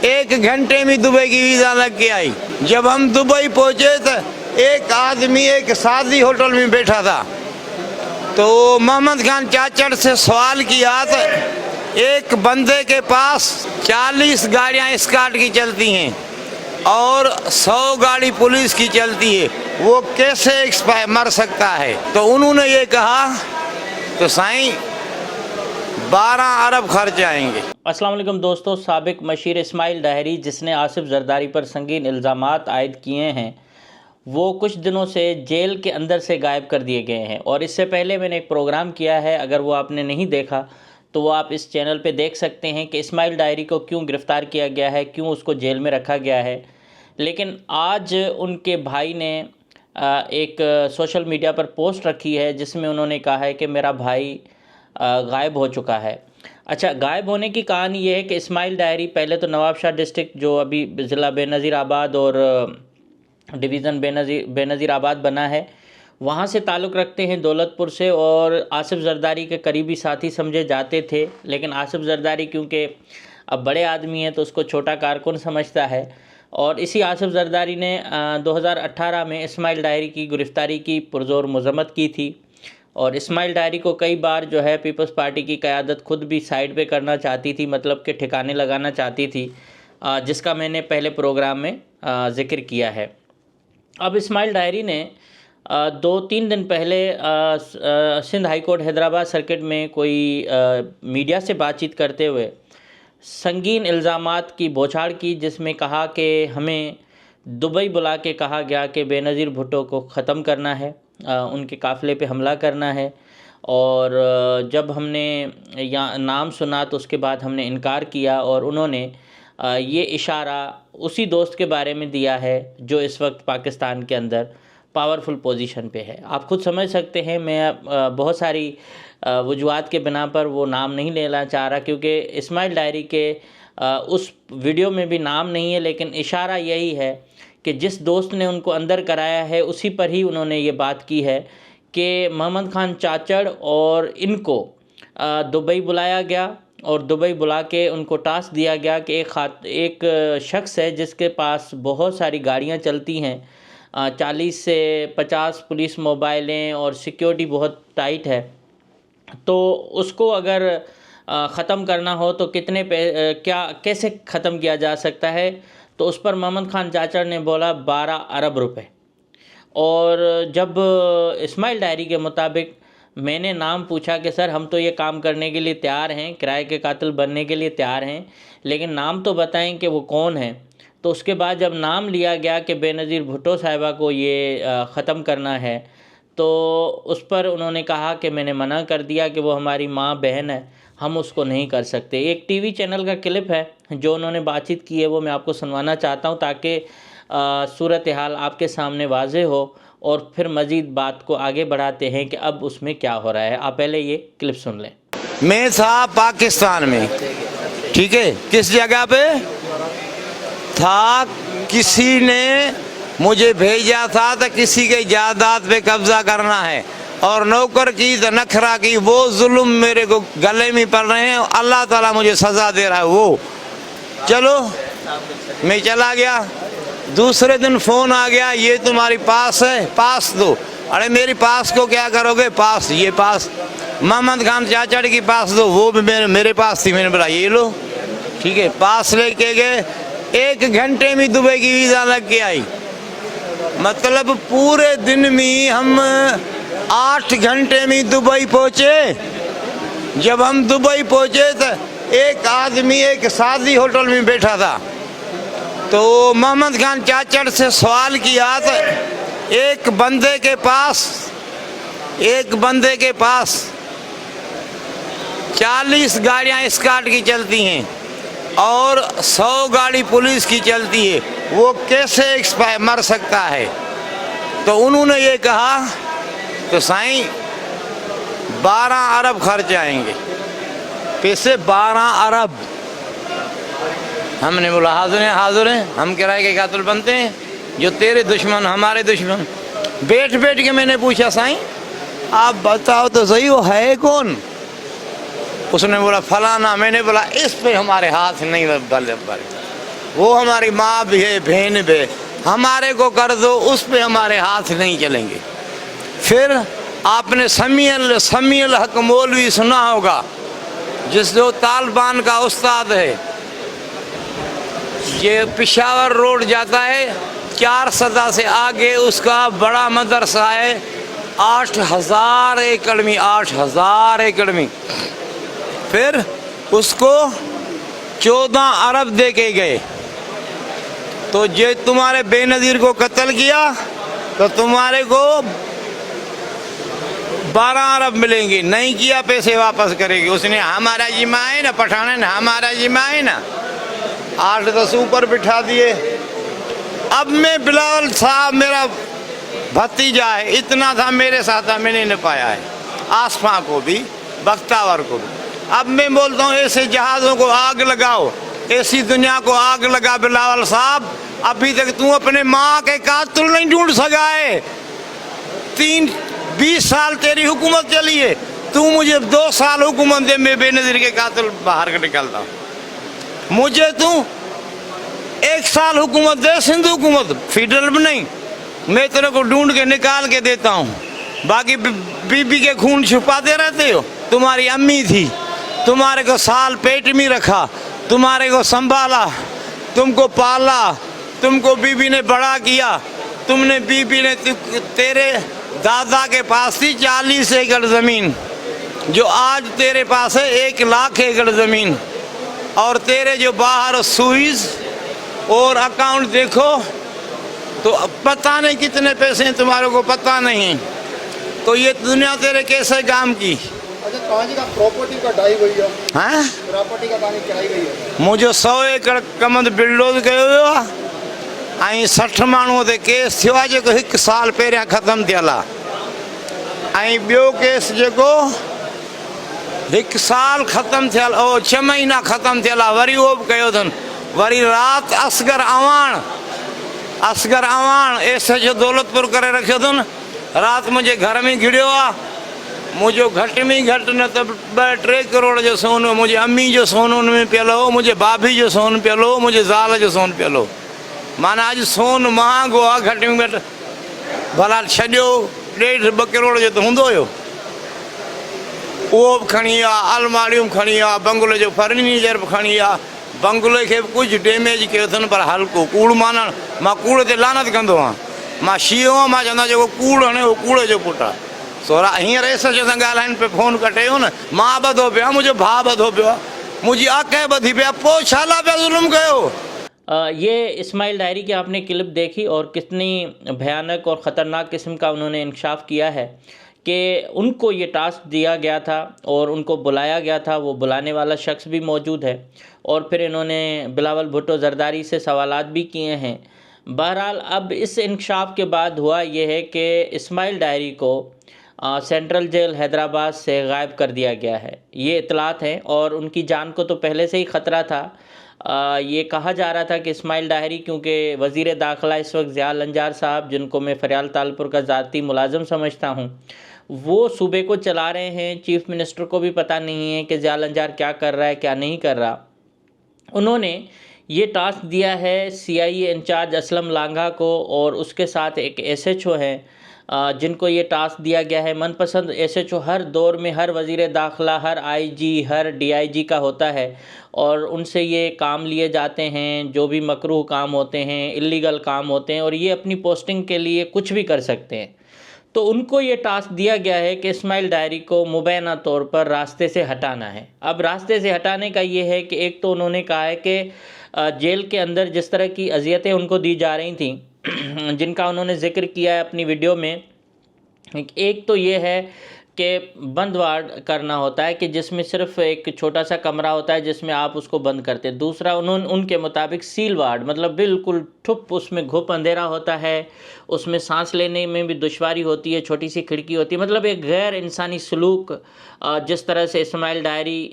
1 घंटे में दुबई की वीज़ा लग के आई। जब हम दुबई पहुँचे तो एक आदमी एक शादी होटल में बैठा था, तो मोहम्मद खान चाचड़ से सवाल किया तो एक बंदे के पास 40 गाड़ियाँ एस्कॉर्ट की चलती हैं और 100 गाड़ी पुलिस की चलती है, वो कैसे मर सकता है? तो उन्होंने ये कहा तो साईं 12 अरब खर्च आएंगे। अस्सलाम वालेकुम दोस्तों, साबिक मशीर इस्माइल डायरी जिसने आसिफ जरदारी पर संगीन इल्ज़ामात आयद किए हैं, वो कुछ दिनों से जेल के अंदर से गायब कर दिए गए हैं। और इससे पहले मैंने एक प्रोग्राम किया है, अगर वो आपने नहीं देखा तो वो आप इस चैनल पे देख सकते हैं कि इस्माइल डायरी को क्यों गिरफ़्तार किया गया है, क्यों उसको जेल में रखा गया है। लेकिन आज उनके भाई ने एक सोशल मीडिया पर पोस्ट रखी है जिसमें उन्होंने कहा है कि मेरा भाई गायब हो चुका है। अच्छा, गायब होने की कहानी ये है कि इस्माइल डायरी पहले तो नवाबशाह डिस्ट्रिक्ट, जो अभी ज़िला बेनज़ीर आबाद और डिवीज़न बेनज़ीर आबाद बना है, वहाँ से ताल्लुक़ रखते हैं दौलतपुर से, और आसिफ जरदारी के करीबी साथी समझे जाते थे। लेकिन आसिफ जरदारी क्योंकि अब बड़े आदमी हैं तो उसको छोटा कारकुन समझता है, और इसी आसिफ जरदारी ने 2018 में इस्माइल डायरी की गिरफ़्तारी की पुरज़ोर मज़म्मत की थी। और इस्माइल डायरी को कई बार जो है पीपल्स पार्टी की क़यादत खुद भी साइड पे करना चाहती थी, मतलब कि ठिकाने लगाना चाहती थी, जिसका मैंने पहले प्रोग्राम में ज़िक्र किया है। अब इस्माइल डायरी ने 2-3 दिन पहले Sindh high court Hyderabad circuit में कोई मीडिया से बातचीत करते हुए संगीन इल्ज़ामात की बौछार की, जिसमें कहा कि हमें दुबई बुला के कहा गया कि बेनज़ीर भुट्टो को ख़त्म करना है, उनके काफ़िले पे हमला करना है। और जब हमने यहाँ नाम सुना तो उसके बाद हमने इनकार किया, और उन्होंने ये इशारा उसी दोस्त के बारे में दिया है जो इस वक्त पाकिस्तान के अंदर पावरफुल पोजीशन पे है। आप खुद समझ सकते हैं, मैं बहुत सारी वजूहात के बिना पर वो नाम नहीं लेना चाह रहा, क्योंकि इस्माइल डायरी के उस वीडियो में भी नाम नहीं है, लेकिन इशारा यही है कि जिस दोस्त ने उनको अंदर कराया है उसी पर ही उन्होंने ये बात की है कि मोहम्मद खान चाचड़ और इनको दुबई बुलाया गया, और दुबई बुला के उनको टास्क दिया गया कि एक शख्स है जिसके पास बहुत सारी गाड़ियां चलती हैं, 40 से 50 पुलिस मोबाइलें, और सिक्योरिटी बहुत टाइट है, तो उसको अगर ख़त्म करना हो तो कैसे ख़त्म किया जा सकता है? तो उस पर मोहम्मद खान चाचड़ ने बोला 12 अरब रुपए। और जब इस्माइल डायरी के मुताबिक मैंने नाम पूछा कि सर हम तो ये काम करने के लिए तैयार हैं, किराए के कातिल बनने के लिए तैयार हैं, लेकिन नाम तो बताएं कि वो कौन है। तो उसके बाद जब नाम लिया गया कि बेनज़ीर भुट्टो साहिबा को ये ख़त्म करना है, तो उस पर उन्होंने कहा कि मैंने मना कर दिया कि वो हमारी माँ बहन है, हम उसको नहीं कर सकते। एक टीवी चैनल का क्लिप है जो उन्होंने बातचीत की है, वो मैं आपको सुनवाना चाहता हूँ ताकि सूरत हाल आपके सामने वाज़ेह हो, और फिर मज़ीद बात को आगे बढ़ाते हैं कि अब उसमें क्या हो रहा है। आप पहले ये क्लिप सुन लें। मैं था पाकिस्तान में, ठीक है, किस जगह पे था, किसी ने मुझे भेजा था तो किसी के जायदाद पे कब्जा करना है, और नौकर की तो नखरा की, वो जुल्म मेरे को गले में पड़ रहे हैं, अल्लाह ताला मुझे सज़ा दे रहा है। वो चलो मैं चला गया, दूसरे दिन फ़ोन आ गया, ये तुम्हारी पास है, पास दो। अरे मेरी पास को क्या करोगे? पास, ये पास मोहम्मद खान चाचड़ की पास दो, वो भी मेरे पास थी, मैंने बोला ये लो, ठीक है, पास लेके गए। 1 घंटे में दुबई की वीज़ा लग के आई, मतलब पूरे दिन में हम 8 घंटे में दुबई पहुँचे। जब हम दुबई पहुँचे तो एक आदमी एक शादी होटल में बैठा था, तो मोहम्मद खान चाचड़ से सवाल किया तो एक बंदे के पास 40 गाड़ियाँ एस्कॉर्ट की चलती हैं और 100 गाड़ी पुलिस की चलती है, वो कैसे मर सकता है? तो उन्होंने ये कहा तो साईं 12 अरब खर्च आएंगे। पैसे 12 अरब। हमने बोला हाजिर हैं, हम किराए के कातिल बनते हैं, जो तेरे दुश्मन हमारे दुश्मन। बैठ के मैंने पूछा साईं आप बताओ तो सही वो है कौन? उसने बोला फलाना। मैंने बोला इस पे हमारे हाथ नहीं बल। वो हमारी माँ भी है, बहन भी है। हमारे को कर दो, उस पे हमारे हाथ नहीं चलेंगे। फिर आपने समील हक मौलवी सुना होगा, जो तालिबान का उस्ताद है। ये पेशावर रोड जाता है, 4 सदा से आगे उसका बड़ा मदरसा है, 8000 एकड़ में, 8000 एकड़ में। फिर उसको 14 अरब दे के गए। तो ये तुम्हारे बेनज़ीर को कत्ल किया तो तुम्हारे को 12 अरब मिलेंगे, नहीं किया पैसे वापस करेगी। उसने हमारा जिम्मा है ना, पठान ने हमारा जिम्मा है ना, 8-10 ऊपर बिठा दिए। अब मैं बिलावल साहब मेरा भतीजा है, इतना था मेरे साथ था, मैंने नहीं पाया है। आसफा को भी, बख्तावर को भी। अब मैं बोलता हूँ ऐसे जहाज़ों को आग लगाओ, ऐसी दुनिया को आग लगा बिलावल साहब। अभी तक तू अपने माँ के कातिल नहीं ढूंढ सका है। 20 साल तेरी हुकूमत चली है, तू मुझे 2 साल हुकूमत दे, मैं बेनज़ीर के कातिल बाहर के निकलता हूँ। मुझे तू 1 साल हुकूमत दे, सिंध हुकूमत, फेडरल में नहीं, मैं तेरे को ढूंढ के निकाल के देता हूँ। बाकी बीबी के खून छुपाते रहते हो। तुम्हारी अम्मी थी, तुम्हारे को साल पेट में रखा, तुम्हारे को संभाला, तुमको पाला, तुमको बीबी ने बड़ा किया। तुमने बीबी ने तेरे दादा के पास थी 40 एकड़ ज़मीन, जो आज तेरे पास है 1 लाख एकड़ ज़मीन। और तेरे जो बाहर सुइज और अकाउंट देखो तो पता नहीं कितने पैसे हैं, तुम्हारे को पता नहीं। तो ये दुनिया तेरे कैसे काम की। अच्छा, कहाँ जी का प्रॉपर्टी का डाई गई है? हाँ, प्रॉपर्टी का कहानी क्या गई है? मुझे 100 एकड़ कमंद बिल्डोज कयो आई 60 माण्हूअ ते केस थियो आहे, जेको 1 साल पहिरियां ख़तमु थियल आहे। ऐं ॿियो केस जेको 1 साल ख़तमु थियल, 6 महीना ख़तमु थियल आहे, वरी उहो बि कयो अथनि। वरी राति असगर अवाण एसएच दौलतपुर करे रखियो अथनि। राति मुंहिंजे घर में घिड़ियो आहे। मुंहिंजो घटि में घटि न त 2-3 करोड़ जो सोन, मुंहिंजी अम्मी जो सोन उन में पियल हो, मुंहिंजे भाभी जो सोन पियल हो, मुंहिंजे ज़ाल जो सोन पियल हो। माना अॼु सोन महांगो आहे, घटि में घटि भला छॾियो 1.5-2 करोड़ जो त हूंदो हुयो। उहो बि खणी विया, अलमारियूं खणी विया, बंगले जो फर्नीचर बि खणी विया। बंगले खे बि कुझु डैमेज कयो अथनि, पर हल्को कूड़ माना। मां कूड़ ते लानत कंदो आहियां, मां शीओ आहियां। मां चवंदो जेको कूड़ हणे उहो कूड़ जो पुटु आहे। सोरा हींअर एसएच सां ॻाल्हाइनि पे, फ़ोन कटियो न, मां ॿधो पियो आहे, मुंहिंजो भाउ ॿधो पियो आहे, मुंहिंजी आके ॿधी पिया, पोइ छा लाइ पिया ज़ुल्म कयो। ये इस्माइल डायरी की आपने क्लिप देखी और कितनी भयानक और ख़तरनाक किस्म का उन्होंने इंकशाफ किया है कि उनको ये टास्क दिया गया था और उनको बुलाया गया था। वो बुलाने वाला शख्स भी मौजूद है और फिर इन्होंने बिलावल भुट्टो ज़रदारी से सवालात भी किए हैं। बहरहाल अब इस इंकशाफ के बाद हुआ ये है कि इस्माइल डायरी को सेंट्रल जेल हैदराबाद से गायब कर दिया गया है। ये इतलात हैं और उनकी जान को तो पहले से ही ख़तरा था। ये कहा जा रहा था कि इस्माइल डायरी, क्योंकि वज़ीर दाखिला इस वक्त ज़िया लंजार साहब, जिनको मैं फरियाल तालपुर का ज़ाती मुलाज़म समझता हूँ, वो सूबे को चला रहे हैं। चीफ़ मिनिस्टर को भी पता नहीं है कि ज़िया लंजार क्या कर रहा है, क्या नहीं कर रहा। उन्होंने ये टास्क दिया है CIA इंचार्ज असलम लांघा को और उसके साथ एक SHO है जिनको ये टास्क दिया गया है। मनपसंद SHO हर दौर में हर वज़ीर दाखिला, हर IG, हर DIG का होता है और उनसे ये काम लिए जाते हैं, जो भी मकरूह काम होते हैं, इल्लीगल काम होते हैं, और ये अपनी पोस्टिंग के लिए कुछ भी कर सकते हैं। तो उनको ये टास्क दिया गया है कि इस्माइल डायरी को मुबैना तौर पर रास्ते से हटाना है। अब रास्ते से हटाने का ये है कि एक तो उन्होंने कहा है कि जेल के अंदर जिस तरह की अजियतें उनको दी जा रही थी, जिनका उन्होंने ज़िक्र किया है अपनी वीडियो में, एक तो ये है कि बंद वार्ड करना होता है कि जिसमें सिर्फ एक छोटा सा कमरा होता है जिसमें आप उसको बंद करते हैं। दूसरा उनके मुताबिक सील वार्ड, मतलब बिल्कुल ठुप, उसमें घुप अंधेरा होता है, उसमें सांस लेने में भी दुश्वारी होती है, छोटी सी खिड़की होती है। मतलब एक गैर इंसानी सलूक जिस तरह से इस्माइल डायरी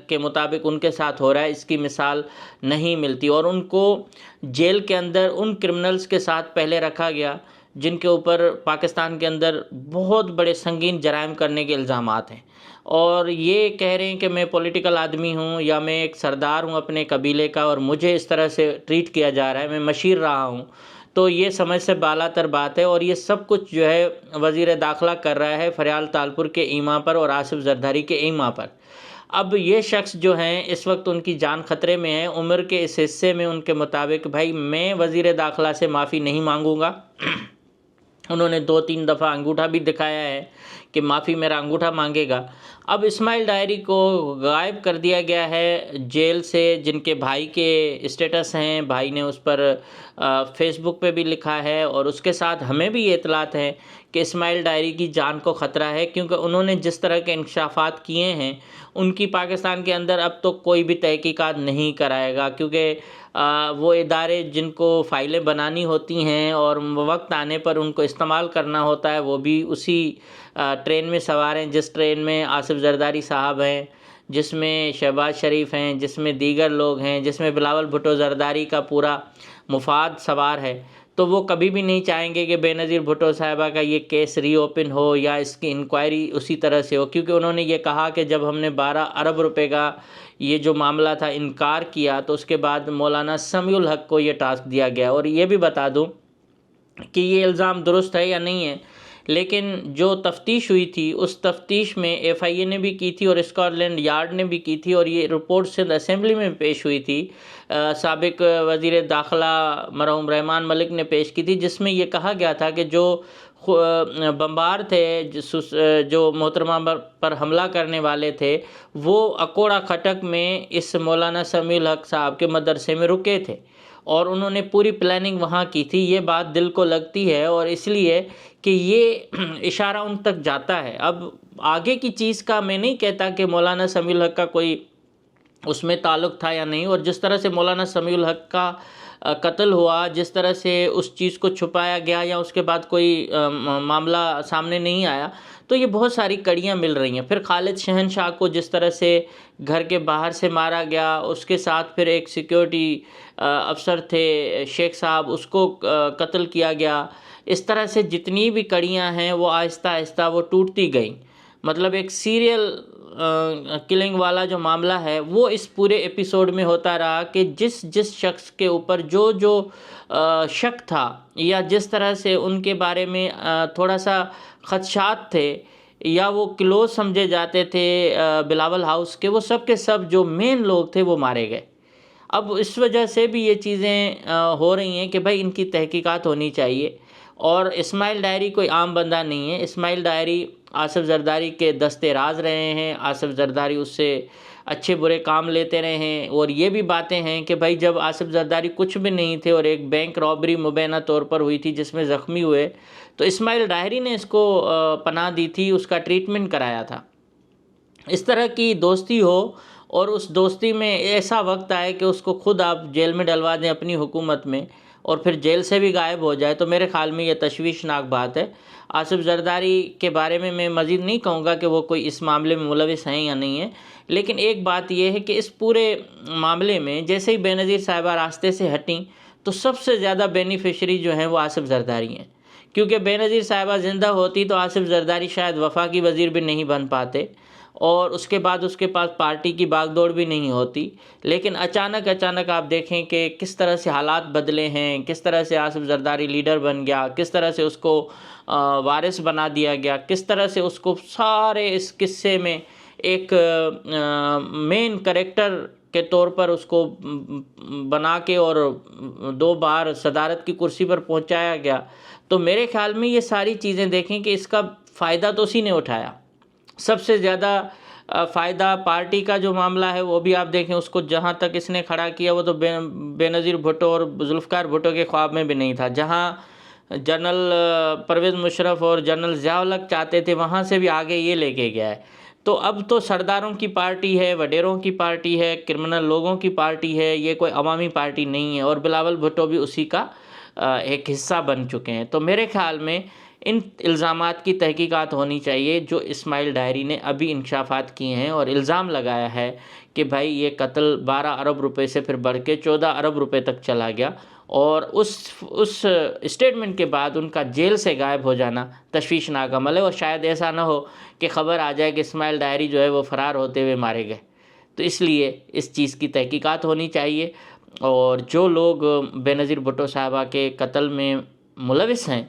के मुताबिक उनके साथ हो रहा है, इसकी मिसाल नहीं मिलती। और उनको जेल के अंदर उन क्रिमिनल्स के साथ पहले रखा गया जिनके ऊपर पाकिस्तान के अंदर बहुत बड़े संगीन जराइम करने के इल्ज़ामात हैं। और ये कह रहे हैं कि मैं पॉलिटिकल आदमी हूँ या मैं एक सरदार हूँ अपने कबीले का और मुझे इस तरह से ट्रीट किया जा रहा है, मैं मशीर रहा हूँ। तो ये समझ से बालातर बात है और ये सब कुछ जो है वज़ीर दाखिला कर रहा है फरियाल तालपुर के ईमा पर और आसिफ जरदारी के ईमा पर। अब ये शख्स जो हैं इस वक्त उनकी जान खतरे में है। उम्र के इस हिस्से में उनके मुताबिक भाई मैं वज़ीर दाखिला से माफ़ी नहीं मांगूंगा। उन्होंने 2-3 दफ़ा अंगूठा भी दिखाया है कि माफ़ी मेरा अंगूठा मांगेगा। अब इस्माइल डायरी को गायब कर दिया गया है जेल से, जिनके भाई के स्टेटस हैं, भाई ने उस पर फेसबुक पे भी लिखा है और उसके साथ हमें भी ये इतलात हैं कि इस्माइल डायरी की जान को ख़तरा है, क्योंकि उन्होंने जिस तरह के इंकशाफात किए हैं उनकी पाकिस्तान के अंदर अब तो कोई भी तहकीकात नहीं कराएगा, क्योंकि वो इदारे जिनको फ़ाइलें बनानी होती हैं और वक्त आने पर उनको इस्तेमाल करना होता है, वो भी उसी ट्रेन में सवार हैं जिस ट्रेन में आसिफ जरदारी साहब हैं, जिसमें शहबाज शरीफ हैं, जिसमें दीगर लोग हैं, जिसमें बिलावल भुट्टो जरदारी का पूरा मुफाद सवार है। तो वो कभी भी नहीं चाहेंगे कि बेनज़ीर भुट्टो साहिबा का ये केस रीओपन हो या इसकी इंक्वायरी उसी तरह से हो, क्योंकि उन्होंने ये कहा कि जब हमने 12 अरब रुपए का ये जो मामला था इनकार किया तो उसके बाद मौलाना समीउल हक को ये टास्क दिया गया। और ये भी बता दूं कि ये इल्ज़ाम दुरुस्त है या नहीं है, लेकिन जो तफ्तीश हुई थी उस तफ्तीश में FIA ने भी की थी और स्कॉटलैंड यार्ड ने भी की थी और ये रिपोर्ट सिंध असेंबली में पेश हुई थी। साबिक वज़ीर दाखिला मरहूम रहमान मलिक ने पेश की थी, जिसमें ये कहा गया था कि जो बम्बार थे जो मोहतरमा पर हमला करने वाले थे वो अकोड़ा खटक में इस मौलाना समीउल हक साहब के मदरसे में रुके थे और उन्होंने पूरी प्लानिंग वहाँ की थी। ये बात दिल को लगती है और इसलिए कि ये इशारा उन तक जाता है। अब आगे की चीज़ का मैं नहीं कहता कि मौलाना समीउल हक का कोई उसमें ताल्लुक़ था या नहीं, और जिस तरह से मौलाना समीउल हक का कत्ल हुआ, जिस तरह से उस चीज़ को छुपाया गया या उसके बाद कोई मामला सामने नहीं आया, तो ये बहुत सारी कड़ियाँ मिल रही हैं। फिर खालिद शहनशाह को जिस तरह से घर के बाहर से मारा गया, उसके साथ फिर एक सिक्योरिटी अफसर थे शेख साहब, उसको कत्ल किया गया। इस तरह से जितनी भी कड़ियाँ हैं वो आहिस्ता आहिस्ता वो टूटती गई। मतलब एक सीरियल किलिंग वाला जो मामला है वो इस पूरे एपिसोड में होता रहा कि जिस जिस शख्स के ऊपर जो जो शक था या जिस तरह से उनके बारे में थोड़ा सा खदशात थे या वो क्लोज समझे जाते थे बिलावल हाउस के, वो सब के सब जो मेन लोग थे वो मारे गए। अब इस वजह से भी ये चीज़ें हो रही हैं कि भाई इनकी तहकीकात होनी चाहिए। और इस्माइल डायरी कोई आम बंदा नहीं है। इस्माइल डायरी आसिफ जरदारी के दस्ते राज रहे हैं, आसिफ जरदारी उससे अच्छे बुरे काम लेते रहे हैं। और ये भी बातें हैं कि भाई जब आसिफ जरदारी कुछ भी नहीं थे और एक बैंक रॉबरी मुबैना तौर पर हुई थी जिसमें ज़ख्मी हुए, तो इस्माइल डायरी ने इसको पनाह दी थी, उसका ट्रीटमेंट कराया था। इस तरह की दोस्ती हो और उस दोस्ती में ऐसा वक्त आए कि उसको खुद आप जेल में डलवा दें अपनी हुकूमत में और फिर जेल से भी गायब हो जाए, तो मेरे ख़्याल में ये तशवीशनाक बात है। आसिफ जरदारी के बारे में मैं मज़ीद नहीं कहूँगा कि वो कोई इस मामले में मुलविस हैं या नहीं है, लेकिन एक बात यह है कि इस पूरे मामले में जैसे ही बेनज़ीर साहिबा रास्ते से हटीं तो सबसे ज़्यादा बेनिफिशरी जो हैं वो आसिफ जरदारी हैं, क्योंकि बेनज़ीर साहिबा ज़िंदा होती तो आसिफ जरदारी शायद वफा की वज़ीर भी नहीं बन पाते और उसके बाद उसके पास पार्टी की बागदौड़ भी नहीं होती। लेकिन अचानक आप देखें कि किस तरह से हालात बदले हैं, किस तरह से आसिफ जरदारी लीडर बन गया, किस तरह से उसको वारिस बना दिया गया, किस तरह से उसको सारे इस किस्से में एक मेन कैरेक्टर के तौर पर उसको बना के और 2 बार सदारत की कुर्सी पर पहुंचाया गया। तो मेरे ख्याल में ये सारी चीज़ें देखें कि इसका फ़ायदा तो उसी ने उठाया। सबसे ज़्यादा फ़ायदा पार्टी का जो मामला है वो भी आप देखें, उसको जहाँ तक इसने खड़ा किया वो तो बेनज़ीर भुट्टो और जुल्फ़िकार भुट्टो के ख्वाब में भी नहीं था। जहाँ जनरल परवेज़ मुशर्रफ और जनरल ज़िया-उल हक चाहते थे वहाँ से भी आगे ये लेके गया है। तो अब तो सरदारों की पार्टी है, वडेरों की पार्टी है, क्रिमिनल लोगों की पार्टी है, ये कोई अवामी पार्टी नहीं है। और बिलावल भुट्टो भी उसी का एक हिस्सा बन चुके हैं। तो मेरे ख़्याल में इन इल्ज़ामात की तहकीकात होनी चाहिए जो इस्माइल डायरी ने अभी इंकशाफात किए हैं और इल्ज़ाम लगाया है कि भाई ये कत्ल 12 अरब रुपए से फिर बढ़ के 14 अरब रुपए तक चला गया और उस स्टेटमेंट के बाद उनका जेल से गायब हो जाना तशवीशनाक अमल है। और शायद ऐसा ना हो कि ख़बर आ जाए कि इस्माइल डायरी जो है वो फ़रार होते हुए मारे गए। तो इसलिए इस चीज़ की तहकीकात होनी चाहिए और जो लोग बेनज़ीर भुट्टो साहबा के कत्ल में मुलविस हैं,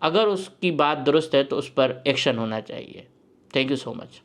अगर उसकी बात दुरुस्त है तो उस पर एक्शन होना चाहिए। Thank you so much.